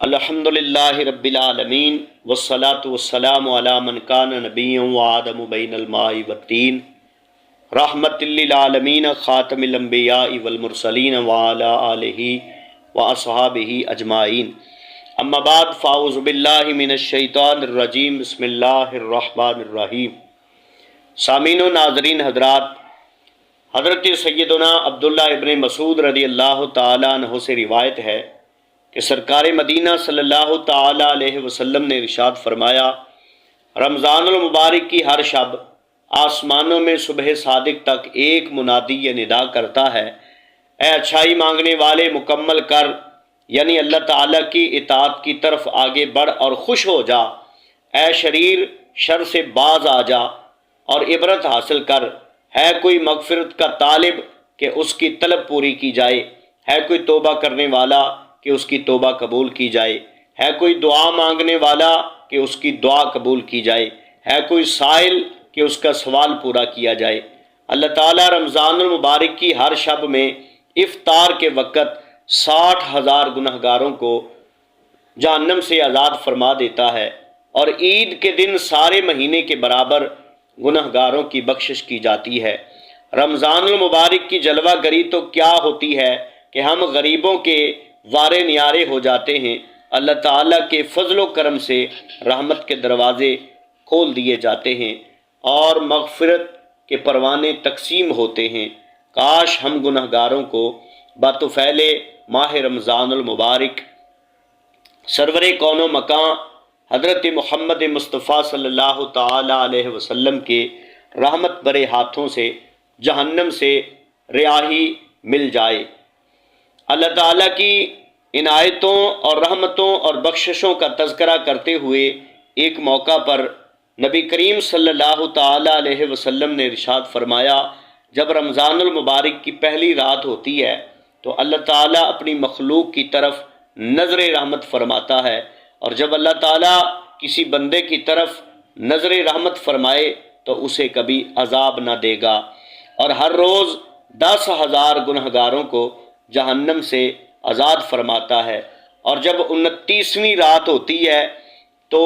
الحمدللہ رب العالمین والصلاة والسلام علی من کان نبیا وآدم بین الماء والطین رحمت للعالمین خاتم الانبیاء والمرسلین وعلی آلہ واصحابہ اجمعین اما بعد فاعوذ باللہ من الشیطان الرجیم بسم اللہ الرحمن الرحیم۔ سامعین و ناظرین حضرات، حضرت سیدنا عبداللہ ابن مسعود رضی اللہ تعالیٰ عنہ سے روایت ہے کہ سرکار مدینہ صلی اللہ تعالیٰ علیہ وسلم نے ارشاد فرمایا، رمضان المبارک کی ہر شب آسمانوں میں صبح صادق تک ایک منادی یہ ندا کرتا ہے، اے اچھائی مانگنے والے مکمل کر، یعنی اللہ تعالیٰ کی اطاعت کی طرف آگے بڑھ اور خوش ہو جا، اے شریر شر سے باز آ جا اور عبرت حاصل کر، ہے کوئی مغفرت کا طالب کہ اس کی طلب پوری کی جائے، ہے کوئی توبہ کرنے والا کہ اس کی توبہ قبول کی جائے، ہے کوئی دعا مانگنے والا کہ اس کی دعا قبول کی جائے، ہے کوئی سائل کہ اس کا سوال پورا کیا جائے۔ اللہ تعالیٰ رمضان المبارک کی ہر شب میں افطار کے وقت 60,000 گنہگاروں کو جہنم سے آزاد فرما دیتا ہے، اور عید کے دن سارے مہینے کے برابر گنہگاروں کی بخشش کی جاتی ہے۔ رمضان المبارک کی جلوہ گری تو کیا ہوتی ہے کہ ہم غریبوں کے وارے نیارے ہو جاتے ہیں، اللہ تعالیٰ کے فضل و کرم سے رحمت کے دروازے کھول دیے جاتے ہیں اور مغفرت کے پروانے تقسیم ہوتے ہیں۔ کاش ہم گنہگاروں کو بطفیل ماہ رمضان المبارک سرور کون و مکان حضرت محمد مصطفیٰ صلی اللہ تعالیٰ علیہ وسلم کے رحمت برے ہاتھوں سے جہنم سے رہائی مل جائے۔ اللہ تعالیٰ کی عنایتوں اور رحمتوں اور بخششوں کا تذکرہ کرتے ہوئے ایک موقع پر نبی کریم صلی اللہ تعالیٰ علیہ وسلم نے ارشاد فرمایا، جب رمضان المبارک کی پہلی رات ہوتی ہے تو اللہ تعالیٰ اپنی مخلوق کی طرف نظر رحمت فرماتا ہے، اور جب اللہ تعالیٰ کسی بندے کی طرف نظر رحمت فرمائے تو اسے کبھی عذاب نہ دے گا، اور ہر روز 10,000 گنہگاروں کو جہنم سے آزاد فرماتا ہے، اور جب 29ویں رات ہوتی ہے تو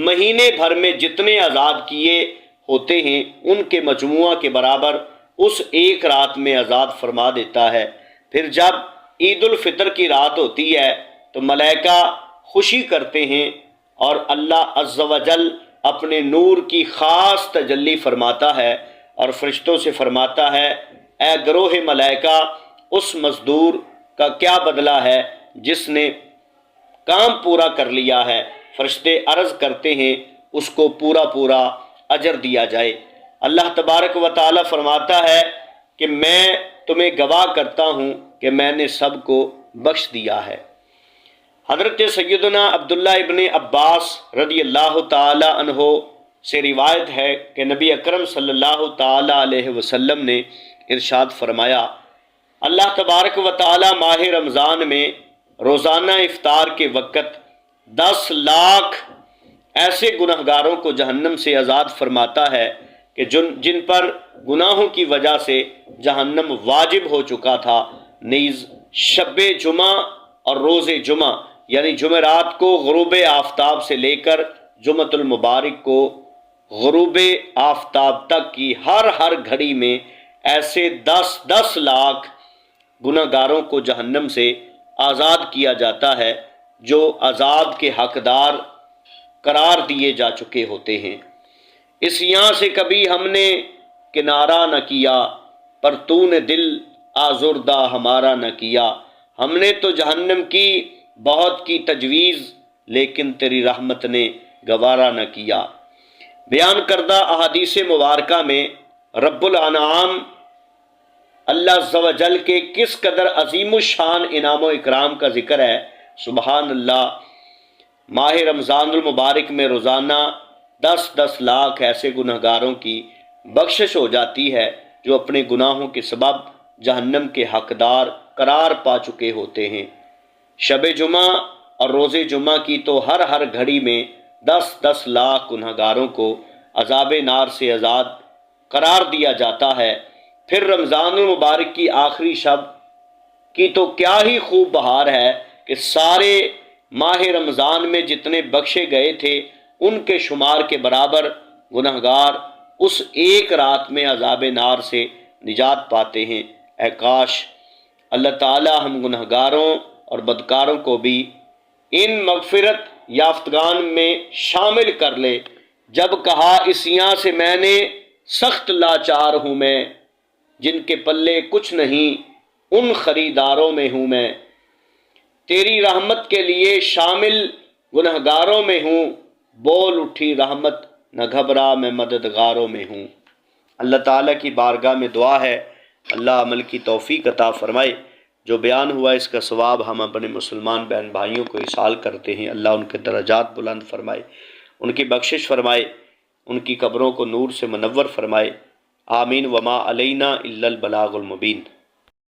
مہینے بھر میں جتنے آزاد کیے ہوتے ہیں ان کے مجموعہ کے برابر اس ایک رات میں آزاد فرما دیتا ہے۔ پھر جب عید الفطر کی رات ہوتی ہے تو ملائکہ خوشی کرتے ہیں اور اللہ عز و جل اپنے نور کی خاص تجلی فرماتا ہے اور فرشتوں سے فرماتا ہے، اے گروہ ملائکہ، اس مزدور کا کیا بدلہ ہے جس نے کام پورا کر لیا ہے؟ فرشتے عرض کرتے ہیں اس کو پورا پورا اجر دیا جائے۔ اللہ تبارک و تعالی فرماتا ہے کہ میں تمہیں گواہ کرتا ہوں کہ میں نے سب کو بخش دیا ہے۔ حضرت سیدنا عبداللہ ابن عباس رضی اللہ تعالی عنہ سے روایت ہے کہ نبی اکرم صلی اللہ تعالی علیہ وسلم نے ارشاد فرمایا، اللہ تبارک و تعالی ماہ رمضان میں روزانہ افطار کے وقت 10 لاکھ ایسے گنہگاروں کو جہنم سے آزاد فرماتا ہے کہ جن پر گناہوں کی وجہ سے جہنم واجب ہو چکا تھا، نیز شب جمعہ اور روز جمعہ یعنی جمعرات کو غروب آفتاب سے لے کر جمعۃ المبارک کو غروب آفتاب تک کی ہر گھڑی میں ایسے 10 لاکھ گنہگاروں کو جہنم سے آزاد کیا جاتا ہے جو عذاب کے حقدار قرار دیے جا چکے ہوتے ہیں۔ اس یہاں سے کبھی ہم نے کنارہ نہ کیا، پر تو نے دل آزردہ ہمارا نہ کیا، ہم نے تو جہنم کی بہت کی تجویز لیکن تیری رحمت نے گوارا نہ کیا۔ بیان کردہ احادیث مبارکہ میں رب الانعام اللہ عز و جل کے کس قدر عظیم الشان انعام و اکرام کا ذکر ہے۔ سبحان اللہ، ماہ رمضان المبارک میں روزانہ 10 لاکھ ایسے گنہگاروں کی بخشش ہو جاتی ہے جو اپنے گناہوں کے سبب جہنم کے حقدار قرار پا چکے ہوتے ہیں۔ شب جمعہ اور روز جمعہ کی تو ہر گھڑی میں 10 لاکھ گنہگاروں کو عذاب نار سے آزاد قرار دیا جاتا ہے۔ پھر رمضان المبارک کی آخری شب کی تو کیا ہی خوب بہار ہے کہ سارے ماہ رمضان میں جتنے بخشے گئے تھے ان کے شمار کے برابر گنہگار اس ایک رات میں عذاب نار سے نجات پاتے ہیں۔ اے کاش اللہ تعالی ہم گنہگاروں اور بدکاروں کو بھی ان مغفرت یافتگان میں شامل کر لے۔ جب کہا اس یاں سے میں نے سخت لاچار ہوں میں، جن کے پلے کچھ نہیں ان خریداروں میں ہوں میں، تیری رحمت کے لیے شامل گنہگاروں میں ہوں، بول اٹھی رحمت نہ گھبرا میں مددگاروں میں ہوں۔ اللہ تعالیٰ کی بارگاہ میں دعا ہے اللہ عمل کی توفیق عطا فرمائے۔ جو بیان ہوا اس کا ثواب ہم اپنے مسلمان بہن بھائیوں کو ایصال کرتے ہیں۔ اللہ ان کے درجات بلند فرمائے، ان کی بخشش فرمائے، ان کی قبروں کو نور سے منور فرمائے۔ آمین۔ وما علینا الا البلاغ المبین۔